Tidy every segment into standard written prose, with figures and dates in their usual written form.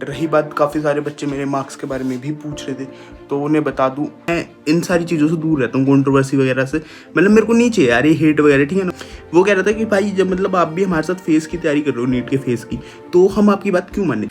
रही बात, काफ़ी सारे बच्चे मेरे मार्क्स के बारे में भी पूछ रहे थे, तो उन्हें बता दूं मैं इन सारी चीज़ों से दूर रहता हूँ, कंट्रोवर्सी वगैरह से। मतलब मेरे को नहीं चाहिए यार ये हेट वगैरह, ठीक है ना। वो कह रहा था कि भाई जब मतलब आप भी हमारे साथ फेस की तैयारी कर रहे हो, नीट के फेस की, तो हम आपकी बात क्यों माने।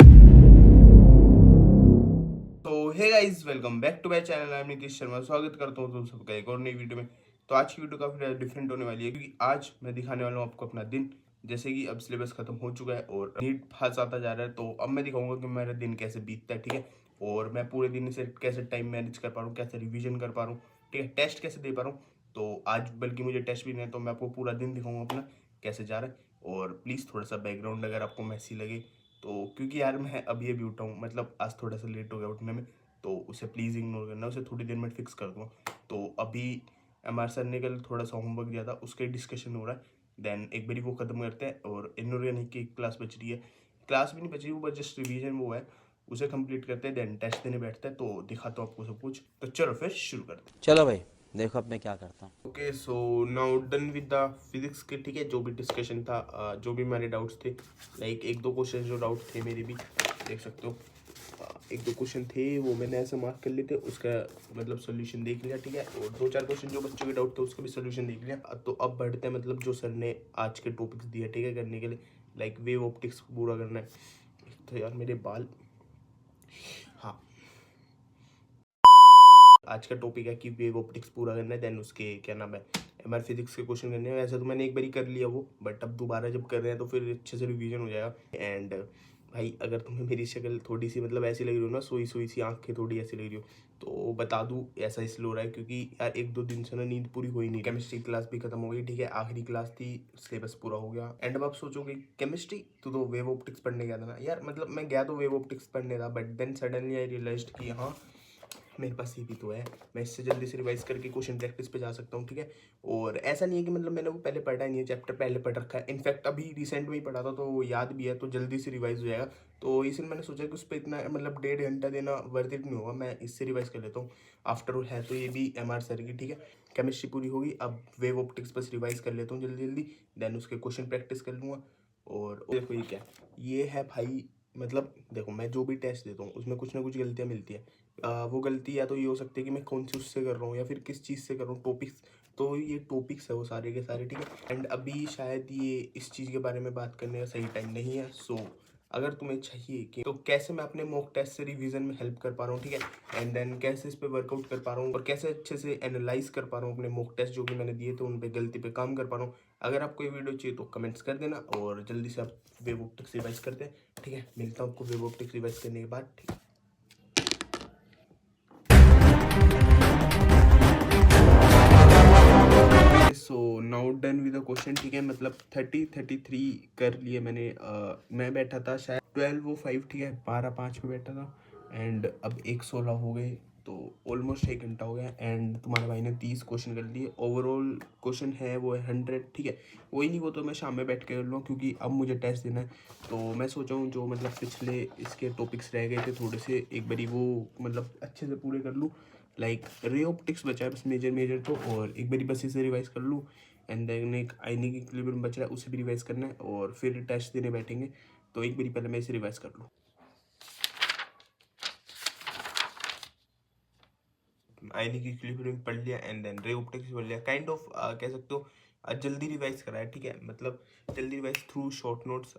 तो hey guys, welcome back to my channel. I am Nitish Sharma. स्वागत करता हूँ तुम सबका एक और नई वीडियो में। तो आज की वीडियो काफ़ी डिफरेंट होने वाली है, क्योंकि आज मैं दिखाने वाला हूँ आपको अपना दिन। जैसे कि अब सिलेबस खत्म हो चुका है और नीट पास आता जा रहा है, तो अब मैं दिखाऊंगा कि मेरा दिन कैसे बीतता है, ठीक है। और मैं पूरे दिन से कैसे टाइम मैनेज कर पा रहा हूँ, कैसे रिविजन कर पा रहा हूँ, ठीक है, टेस्ट कैसे दे पा रहा हूँ। तो आज बल्कि मुझे टेस्ट भी नहीं है, तो मैं आपको पूरा दिन दिखाऊंगा अपना कैसे जा रहा है। और प्लीज़ थोड़ा सा बैकग्राउंड अगर आपको मैसी लगे तो, क्योंकि यार मैं अभी अभी उठा हूँ, मतलब आज थोड़ा सा लेट हो गया उठने में, तो उसे प्लीज़ इग्नोर करना, उसे थोड़ी देर में फिक्स कर दूँगा। तो अभी एमआर सर ने कल थोड़ा सा होमवर्क दिया था, उसका डिस्कशन हो रहा है। देन एक बारी वो ख़त्म करते हैं, और इनऑर्गेनिक की क्लास बच रही है, क्लास भी नहीं बच रही, वो बस जस्ट रिवीजन वो है, उसे कंप्लीट करते हैं। देन टेस्ट देने बैठते हैं, तो दिखाता हूँ आपको सब कुछ। तो चलो फिर शुरू करते हैं। चलो भाई, देखो अब मैं क्या करता हूँ। Okay, so now done with the physics के, ठीक है। जो भी डिस्कशन था, जो भी मेरे डाउट्स थे, लाइक एक दो क्वेश्चन जो डाउट थे मेरे भी, देख सकते हो। एक दो क्वेश्चन थे वो मैंने ऐसे मार्क कर लिए थे, उसका मतलब सोल्यूशन देख लिया, ठीक है। और दो चार क्वेश्चन जो बच्चों के डाउट थे उसका भी सोल्यूशन देख लिया। तो अब बढ़ते हैं, मतलब जो सर ने आज के टॉपिक्स दिए, ठीक है, करने के लिए। लाइक वेव ऑप्टिक्स पूरा करना है। तो यार मेरे बाल, हाँ, आज का टॉपिक है कि वेव ऑप्टिक्स पूरा करना है। देन उसके क्या नाम है, एमआर फिजिक्स के क्वेश्चन करने हैं। वैसे तो मैंने एक बार ही कर लिया वो, बट अब दोबारा जब कर रहे हैं तो फिर अच्छे से रिवीजन हो जाएगा। एंड भाई अगर तुम्हें मेरी शक्ल थोड़ी सी मतलब ऐसी लग रही हो ना, सोई सोई सी, आंखें थोड़ी ऐसी लग रही हो, तो बता दूं ऐसा इसलिए हो रहा है क्योंकि यार एक दो दिन से ना नींद पूरी हुई नहीं। केमिस्ट्री क्लास भी खत्म हो गई, ठीक है, आखिरी क्लास थी, सिलेबस पूरा हो गया। एंड अब आप सोचोगे केमिस्ट्री, तो वेव ऑप्टिक्स पढ़ने गया था ना यार। मतलब मैं गया तो वेव ऑप्टिक्स पढ़ने था, but then suddenly I realised कि हाँ, मेरे पास ये भी तो है, मैं इससे जल्दी से रिवाइज करके क्वेश्चन प्रैक्टिस पे जा सकता हूँ, ठीक है। और ऐसा नहीं है कि मतलब मैंने वो पहले पढ़ा नहीं है, चैप्टर पहले पढ़ रखा है। इनफैक्ट अभी रिसेंट में ही पढ़ा था, तो वो याद भी है, तो जल्दी से रिवाइज हो जाएगा। तो इसलिए मैंने सोचा कि उस पर इतना मतलब 1.5 घंटा देना वर्थ इट नहीं होगा, मैं इससे रिवाइज कर लेता हूँ। आफ्टर ऑल है तो ये भी एमआर सर की, ठीक है। केमिस्ट्री पूरी होगी, अब वेव ऑप्टिक्स बस रिवाइज कर लेता हूँ जल्दी जल्दी। देन उसके क्वेश्चन प्रैक्टिस कर लूँगा। और देखो ये क्या, ये है भाई, मतलब देखो मैं जो भी टेस्ट देता हूँ उसमें कुछ ना कुछ गलतियाँ मिलती है। वो गलती या तो ये हो सकती है कि मैं कौन सी उससे कर रहा हूँ, या फिर किस चीज़ से कर रहा हूँ, टॉपिक्स। तो ये टॉपिक्स है वो सारे के सारे, ठीक है। एंड अभी शायद ये इस चीज़ के बारे में बात करने का सही टाइम नहीं है। सो अगर तुम्हें चाहिए कि तो कैसे मैं अपने मॉक टेस्ट से रिवीजन में हेल्प कर पा रहा हूँ, ठीक है, एंड देन कैसे इस पे वर्कआउट कर पा रहा हूँ, और कैसे अच्छे से एनालाइज कर पा रहा हूँ अपने मॉक टेस्ट जो भी मैंने दिए थे, उन पे गलती पे काम कर पा रहा हूँ। अगर आपको ये वीडियो चाहिए तो कमेंट्स कर देना, और जल्दी से आप वेव ऑप्टिक्स रिवाइज करते हैं, ठीक है। मिलता हूँ आपको वेव ऑप्टिक्स रिवाइज करने के बाद, ठीक है। So now done with the question, ठीक है। मतलब 33 कर लिए मैंने। मैं बैठा था शायद 12:05, ठीक है, 12:05 पे बैठा था। एंड अब 1:16 हो गए, तो ऑलमोस्ट 1 घंटा हो गया। एंड तुम्हारे भाई ने 30 क्वेश्चन कर लिए। ओवरऑल क्वेश्चन है वो है 100, ठीक है। वही नहीं, वो तो मैं शाम में बैठ के कर लूँ, क्योंकि अब मुझे टेस्ट देना है। तो मैं सोचा हूँ जो मतलब पिछले इसके टॉपिक्स रह गए थे थोड़े से, एक बारी वो मतलब अच्छे से पूरे कर लूँ। लाइक रे ऑप्टिक्स बचा है बस मेजर तो, और एक बारी बस इसे रिवाइज कर लूँ। एंड देन एक आईने इक्विलिब्रियम बच रहा है, उसे भी रिवाइज करना है, और फिर टेस्ट देने बैठेंगे। तो एक बारी पहले मैं इसे रिवाइज कर लूँ। आयनिक इक्विलिब्रियम पढ़ लिया, एंड देन रे ऑप्टिक्स पढ़ लिया। काइंड ऑफ कह सकते हो जल्दी रिवाइज करा है, ठीक है। मतलब जल्दी revise through short notes,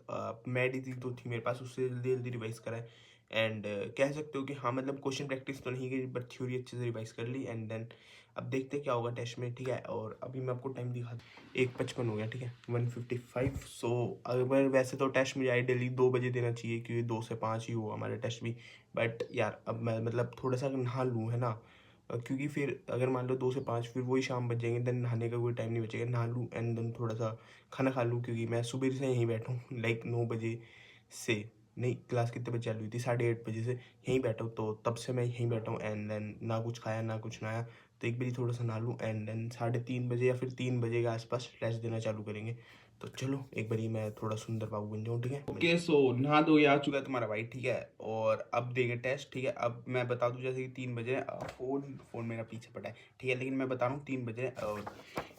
mad easy तो थी मेरे पास, उससे जल्दी जल्दी रिवाइज करा है। एंड कह सकते हो कि हाँ, मतलब क्वेश्चन प्रैक्टिस तो नहीं की, बट थ्योरी अच्छे से रिवाइज कर ली। एंड देन अब देखते हैं क्या होगा टेस्ट में, ठीक है। और अभी मैं आपको टाइम दिखा, 1:55 हो गया, ठीक है, 1:55। सो अगर वैसे तो टेस्ट मुझे आइडियली 2 बजे देना चाहिए, क्योंकि 2 से 5 ही हुआ हमारे टेस्ट भी। बट यार अब मैं मतलब थोड़ा सा नहा लूँ, है ना, क्योंकि फिर अगर मान लो 2 से 5 फिर वही शाम बच जाएंगे, देन नहाने का कोई टाइम नहीं बचेगा। नहा लूँ एंड देन थोड़ा सा खाना खा लूँ, क्योंकि मैं सुबह से यहीं बैठा हूँ, लाइक 9 बजे से। नहीं, क्लास कितने बजे चालू हुई थी, 8:30 बजे से यहीं बैठा हूँ, तो तब से मैं यहीं बैठा हूँ। एंड देन ना कुछ खाया ना कुछ नहाया, तो एक बारी थोड़ा सा नहा लूँ, एंड देन 3:30 बजे या फिर 3 बजे के आसपास टेस्ट देना चालू करेंगे। तो चलो एक बारी मैं थोड़ा सुंदर बाबू बन जाऊँ, ठीक है। ओके सो नहा धो आ चुका है तुम्हारा भाई, ठीक है, और अब देंगे टेस्ट, ठीक है। अब मैं बता दूं जैसे कि 3 बजे फ़ोन मेरा पीछे पड़ा है, ठीक है, लेकिन मैं बता रहा हूँ 3 बजे और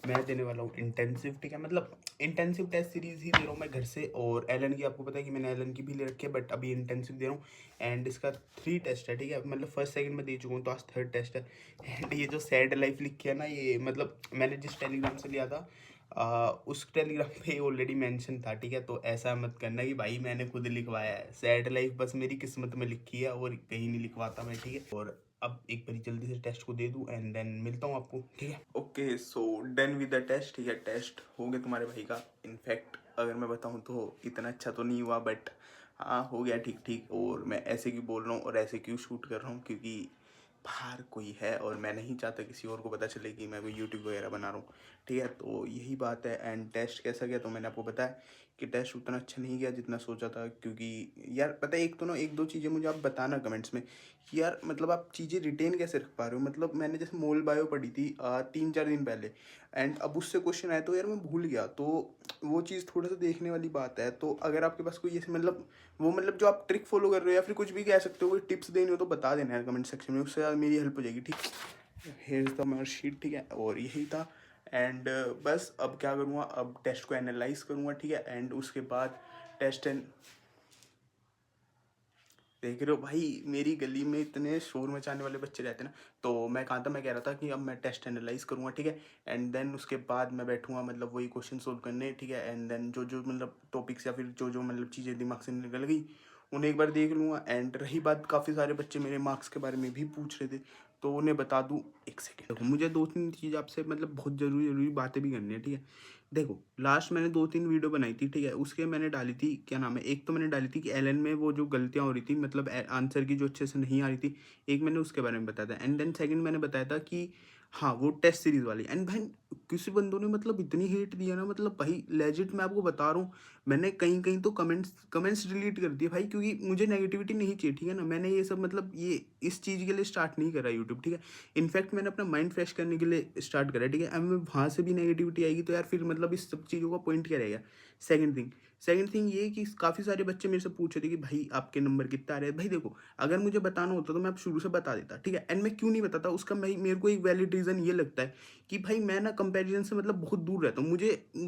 मैं देने वाला हूँ इंटेंसिव, ठीक है, मतलब इंटेंसिव टेस्ट सीरीज़ ही दे रहा हूँ मैं घर से। और एलन की आपको पता है कि मैंने एलन की भी ले रखी है, बट अभी इंटेंसिव दे रहा हूँ। एंड इसका 3 टेस्ट है, ठीक है, मतलब फर्स्ट सेकंड में दे चुका हूँ, तो आज थर्ड टेस्ट है। एंड ये जो सैड लाइफ लिखी है ना, ये मतलब मैंने जिस टेलीग्राम से लिया था उस टेलीग्राम पे ऑलरेडी मेंशन था, ठीक है। तो ऐसा मत करना कि भाई मैंने खुद लिखवाया है, सैड लाइफ बस मेरी किस्मत में लिखी है और कहीं नहीं लिखवाता मैं, ठीक है। और अब एक बारी जल्दी से टेस्ट को दे दूं एंड देन मिलता हूँ आपको, ठीक है। Okay so done with the test, ठीक है, टेस्ट हो गया तुम्हारे भाई का। इनफैक्ट अगर मैं बताऊँ तो इतना अच्छा तो नहीं हुआ, बट हाँ हो गया ठीक ठीक। और मैं ऐसे क्यों बोल रहा हूँ और ऐसे क्यों शूट कर रहा हूँ, क्योंकि बाहर कोई है और मैं नहीं चाहता किसी और को पता चले कि मैं कोई यूट्यूब वगैरह बना रहा हूँ, ठीक है। तो यही बात है। एंड टेस्ट कैसा गया तो मैंने आपको बताया कि टेस्ट उतना अच्छा नहीं गया जितना सोचा था, क्योंकि यार पता है एक तो ना एक दो चीज़ें मुझे आप बताना कमेंट्स में कि यार मतलब आप चीज़ें रिटेन कैसे रख पा रहे हो। मतलब मैंने जैसे मोल बायो पढ़ी थी 3-4 दिन पहले, एंड अब उससे क्वेश्चन आया तो यार मैं भूल गया, तो वो चीज़ थोड़ा सा देखने वाली बात है। तो अगर आपके पास कोई ऐसे मतलब वो मतलब जो आप ट्रिक फॉलो कर रहे हो या फिर कुछ भी कह सकते हो, कोई टिप्स देनी हो तो बता देना यार कमेंट सेक्शन में, उससे मेरी हेल्प हो जाएगी, ठीक। हेयर द मार्क शीट, ठीक है, और यही था। एंड बस अब क्या करूँगा, अब टेस्ट को एनालाइज करूँगा, ठीक है। एंड उसके बाद टेस्ट एंड देख रहे हो भाई मेरी गली में इतने शोर मचाने वाले बच्चे रहते हैं ना, तो मैं कहा था, मैं कह रहा था कि अब मैं टेस्ट एनालाइज करूँगा, ठीक है। एंड देन उसके बाद मैं बैठूँगा मतलब वही क्वेश्चन सोल्व करने, ठीक है। एंड देन जो जो मतलब टॉपिक्स या फिर जो जो मतलब चीज़ें दिमाग से निकल गई उन्हें एक बार देख लूँगा। एंड रही बात, काफ़ी सारे बच्चे मेरे मार्क्स के बारे में भी पूछ रहे थे, तो उन्हें बता दूँ। एक सेकेंड देखो, मुझे 2-3 चीज़ आपसे मतलब बहुत ज़रूरी ज़रूरी बातें भी करनी है, ठीक है। देखो लास्ट मैंने 2-3 वीडियो बनाई थी, ठीक है, उसके मैंने डाली थी क्या नाम है, एक तो मैंने डाली थी कि एलन में वो जो गलतियाँ हो रही थी मतलब आंसर की जो अच्छे से नहीं आ रही थी, एक मैंने उसके बारे में बताया था। एंड देन सेकंड मैंने बताया था कि हाँ वो टेस्ट सीरीज वाली। एंड भाई किसी बंदों ने मतलब इतनी हेट दिया ना, मतलब भाई लेजिट मैं आपको बता रहा हूँ, मैंने कहीं कहीं तो कमेंट्स डिलीट कर दिए भाई, क्योंकि मुझे नेगेटिविटी नहीं चाहिए, ठीक है ना। मैंने ये सब मतलब ये इस चीज़ के लिए स्टार्ट नहीं करा यूट्यूब, ठीक है। इनफैक्ट मैंने अपना माइंड फ्रेश करने के लिए स्टार्ट करा, ठीक है। अब मैं वहाँ से भी नेगेटिविटी आएगी तो यार फिर मतलब इस सब चीज़ों का पॉइंट क्या रहेगा। सेकंड थिंग ये कि काफ़ी सारे बच्चे मेरे से पूछ रहे थे कि भाई आपके नंबर कितना आ रहे हैं। भाई देखो अगर मुझे बताना होता तो मैं आप शुरू से बता देता, ठीक है। एंड मैं क्यों नहीं बताता उसका मेरे को एक वैलिड रीज़न ये लगता है कि भाई मैं ना कंपैरिजन से मतलब बहुत दूर रहता हूँ।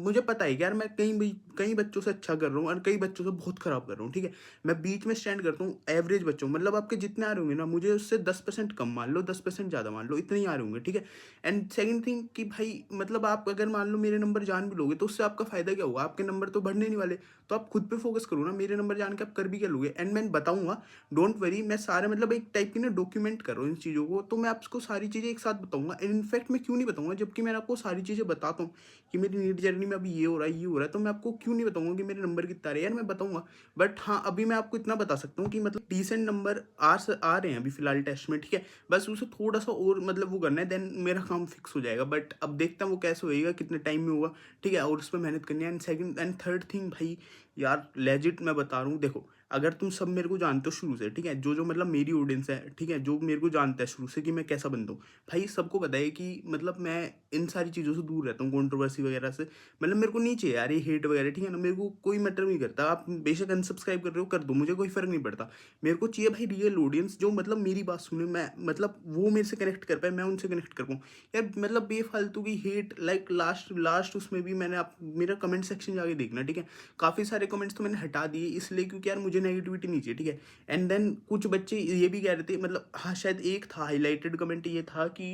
मुझे पता है कि यार मैं कई बच्चों से अच्छा कर रहा हूँ और कई बच्चों से बहुत ख़राब कर रहा हूँ, ठीक है। मैं बीच में स्टैंड करता हूँ एवरेज बच्चों, मतलब आपके जितने आ रहे होंगे ना मुझे उससे 10% कम मान लो, 10% ज़्यादा मान लो, इतने ही आ रहे होंगे, ठीक है। एंड सेकंड थिंग कि भाई मतलब आप अगर मान लो मेरे नंबर जान भी लोगे तो उससे आपका फ़ायदा क्या होगा, आपके नंबर तो बढ़ने नहीं वाले। तो आप खुद पे फोकस करो ना, मेरे नंबर जान के आप कर भी क्या लोगे। एंड मैं बताऊंगा, डोंट वरी, मैं सारे मतलब एक टाइप की ना डॉक्यूमेंट कर रहा हूँ इन चीज़ों को, तो मैं आपको सारी चीज़ें एक साथ बताऊंगा। इनफैक्ट मैं क्यों नहीं बताऊंगा, जबकि मैं आपको सारी चीज़ें बताता हूँ कि मेरी नीट जर्नी में अभी ये हो रहा है ये हो रहा है, तो मैं आपको क्यों नहीं बताऊंगा कि मेरे नंबर कितना रहे, यार मैं बताऊंगा। बट हाँ अभी मैं आपको इतना बता सकता हूँ कि मतलब डिसेंट नंबर आ रहे हैं अभी फिलहाल टेस्ट में, ठीक है। बस उसे थोड़ा सा और मतलब वो करना है, देन मेरा काम फिक्स हो जाएगा। बट अब देखता हूँ वो कैसे होएगा, कितने टाइम में होगा, ठीक है, और उस पर मेहनत करनी है। And second and third thing भाई यार लेजिट मैं बता रहा हूँ, देखो अगर तुम सब मेरे को जानते हो शुरू से, ठीक है, जो जो मतलब मेरी ऑडियंस है, ठीक है, जो मेरे को जानता है शुरू से कि मैं कैसा बंदा हूँ, भाई सबको पता है कि मतलब मैं इन सारी चीज़ों से दूर रहता हूँ, कंट्रोवर्सी वगैरह से। मतलब मेरे को नहीं चाहिए यार ये हेट वगैरह, ठीक है ना, मेरे को कोई मैटर नहीं करता। आप बेशक अनसब्सक्राइब कर रहे हो कर दो, मुझे कोई फ़र्क नहीं पड़ता। मेरे को चाहिए भाई रियल ऑडियंस जो मतलब मेरी बात सुने, मैं मतलब वो मेरे से कनेक्ट कर पाए, मैं उनसे कनेक्ट कर पाऊँ। यार मतलब बेफालतू की हेट लाइक लास्ट उसमें भी मैंने आप मेरा कमेंट सेक्शन जाके देखना, ठीक है। काफ़ी सारे कमेंट्स तो मैंने हटा दिए इसलिए क्योंकि यार मुझे नेगेटिविटी नहीं चाहिए, ठीक है। एंड देन कुछ बच्चे ये भी कह रहे थे, मतलब हाँ शायद एक था हाईलाइटेड कमेंट ये था कि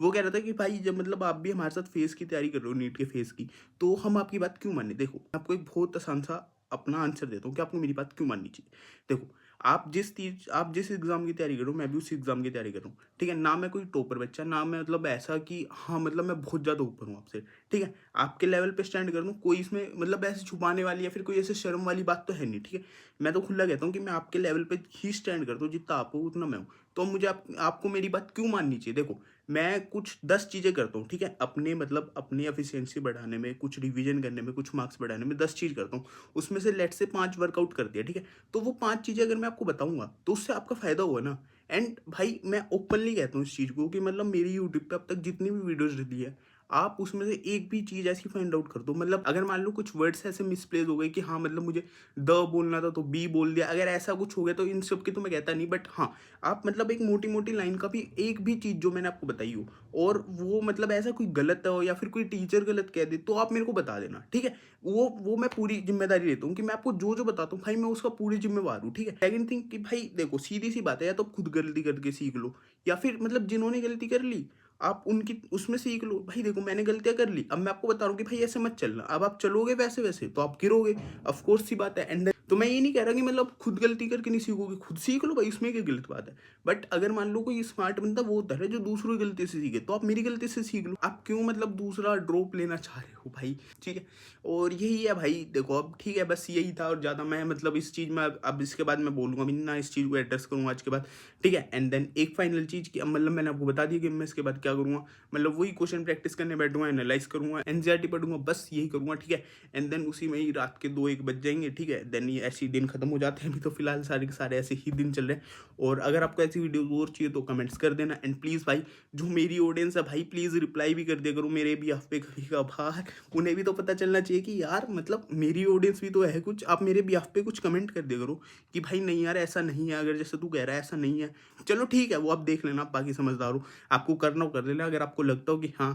वो कह रहा था कि भाई जब मतलब आप भी हमारे साथ फेस की तैयारी कर रहे हो नीट के फेस की, तो हम आपकी बात क्यों माने। देखो मैं आपको एक बहुत आसान सा अपना आंसर देता हूँ कि आपको मेरी बात क्यों माननी चाहिए। देखो आप जिस एग्ज़ाम की तैयारी कर रहे हो मैं भी उसी एग्ज़ाम की तैयारी कर रहा हूँ, ठीक है। ना मैं कोई टॉपर बच्चा, ना मैं मतलब ऐसा कि हाँ मतलब मैं बहुत ज़्यादा ऊपर हूँ आपसे, ठीक है। आपके लेवल पे स्टैंड कर दूँ, कोई इसमें मतलब ऐसे छुपाने वाली या फिर कोई ऐसे शर्म वाली बात तो है नहीं, ठीक है। मैं तो खुला कहता हूँ कि मैं आपके लेवल पे ही स्टैंड करता हूँ, जितना आप हो उतना मैं हूँ। तो मुझे आपको मेरी बात क्यों माननी चाहिए। देखो मैं कुछ 10 चीज़ें करता हूँ, ठीक है, अपने मतलब अपनी एफिशिएंसी बढ़ाने में, कुछ रिवीजन करने में, कुछ मार्क्स बढ़ाने में 10 चीज़ करता हूँ। उसमें से लेट से 5 वर्कआउट कर दिया, ठीक है। तो वो 5 चीज़ें अगर मैं आपको बताऊँगा तो उससे आपका फ़ायदा होगा ना। एंड भाई मैं ओपनली कहता हूँ इस चीज़ को कि मतलब मेरी यूट्यूब पे अब तक जितनी भी वीडियोज़ डली है आप उसमें से एक भी चीज़ ऐसी फाइंड आउट कर दो। मतलब अगर मान लो कुछ वर्ड्स ऐसे मिसप्लेस हो गए कि हाँ मतलब मुझे द बोलना था तो बी बोल दिया, अगर ऐसा कुछ हो गया तो इन सब की तो मैं कहता नहीं, बट हाँ आप मतलब एक मोटी मोटी लाइन का भी एक भी चीज़ जो मैंने आपको बताई हो और वो मतलब ऐसा कोई गलत हो या फिर कोई टीचर गलत कह दे तो आप मेरे को बता देना, ठीक है। वो मैं पूरी जिम्मेदारी लेता हूँ कि मैं आपको जो जो बताता हूँ भाई मैं उसका पूरी जिम्मेवार हूँ, ठीक है। सेकंड थिंग कि भाई देखो सीधी सी बात है, या तो खुद गलती करके सीख लो या फिर मतलब जिन्होंने गलती कर ली आप उनकी उसमें सीख लो। भाई देखो मैंने गलतियां कर ली, अब मैं आपको बता रहा हूँ कि भाई ऐसे मत चलना, अब आप चलोगे वैसे वैसे तो आप गिरोगे, ऑफ कोर्स सी बात है। एंड तो मैं ये नहीं कह रहा कि मतलब खुद गलती करके नहीं सीखोगे, खुद सीख लो भाई, इसमें क्या गलत बात है। बट अगर मान लो कोई स्मार्ट बंदा वो होता है जो दूसरों की गलती से सीखे, तो आप मेरी गलती से सीख लो। आप क्यों मतलब दूसरा ड्रॉप लेना चाह रहे हो भाई, ठीक है। और यही है भाई, देखो अब ठीक है बस यही था और ज़्यादा मैं मतलब इस चीज़ में अब इसके बाद मैं बोलूँगा भी ना, इस चीज़ को एड्रेस करूँगा आज के बाद, ठीक है। एंड देन एक फाइनल चीज़ की मतलब मैंने आपको बता दी कि मैं इसके बाद क्या करूँगा, मतलब वही क्वेश्चन प्रैक्टिस करने बैठूंगा, एनालाइज करूँगा, एनसीईआरटी पढ़ूंगा, बस यही करूँगा, ठीक है। एंड देन उसी में ही रात के 2-1 बज जाएंगे, ठीक है। देन ये ऐसे ही दिन खत्म हो जाते हैं। अभी तो फिलहाल सारे के सारे ऐसे ही दिन चल रहे हैं। और अगर आपको ऐसी वीडियो और चाहिए तो कमेंट्स कर देना। एंड प्लीज़ भाई जो मेरी ऑडियंस है भाई प्लीज़ रिप्लाई भी कर दिया करो मेरे भी पे कभी कभार, उन्हें भी तो पता चलना चाहिए कि यार मतलब मेरी ऑडियंस भी तो है कुछ, आप मेरे भी पे कुछ कमेंट कर दिया करो कि भाई नहीं यार ऐसा नहीं है, अगर जैसे तू कह रहा है ऐसा नहीं है, चलो ठीक है वो आप देख लेना, आप बाकी समझदार हो, आपको करना हो कर लेना। अगर आपको लगता हो कि हाँ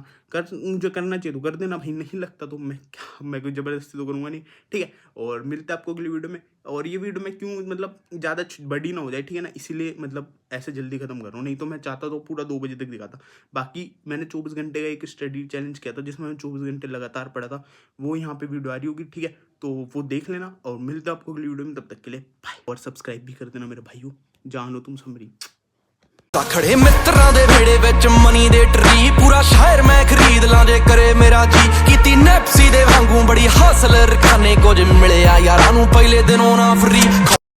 मुझे करना चाहिए तो कर देना भाई, नहीं लगता तो मैं कोई ज़बरदस्ती तो करूँगा नहीं, ठीक है। और मिलता है आपको अगली वीडियो में। और ये वीडियो में क्यों मतलब ज़्यादा बड़ी ना हो जाए, ठीक है ना, इसीलिए मतलब ऐसे जल्दी खत्म कर रहा हूँ, नहीं तो मैं चाहता तो पूरा 2 बजे तक दिखाता। बाकी मैंने 24 घंटे का एक स्टडी चैलेंज किया था जिसमें मैं 24 घंटे लगातार पढ़ा था, वो यहाँ पे वीडियो आ रही होगी, ठीक है। तो वो देख लेना और मिलता है आपको अगली वीडियो में, तब तक के लिए बाय। और सब्सक्राइब भी कर देना मेरे भाइयों, जान लो तुम समरी। खड़े मित्रों दे वेड़े विच मनी दे ट्री, पूरा शहर मैं खरीद ला जे करे मेरा जी। कीती नेप्सी दे वांगू बड़ी हासिल रखाने, कुछ मिले यारां नूं पहले दिनों ना फ्री।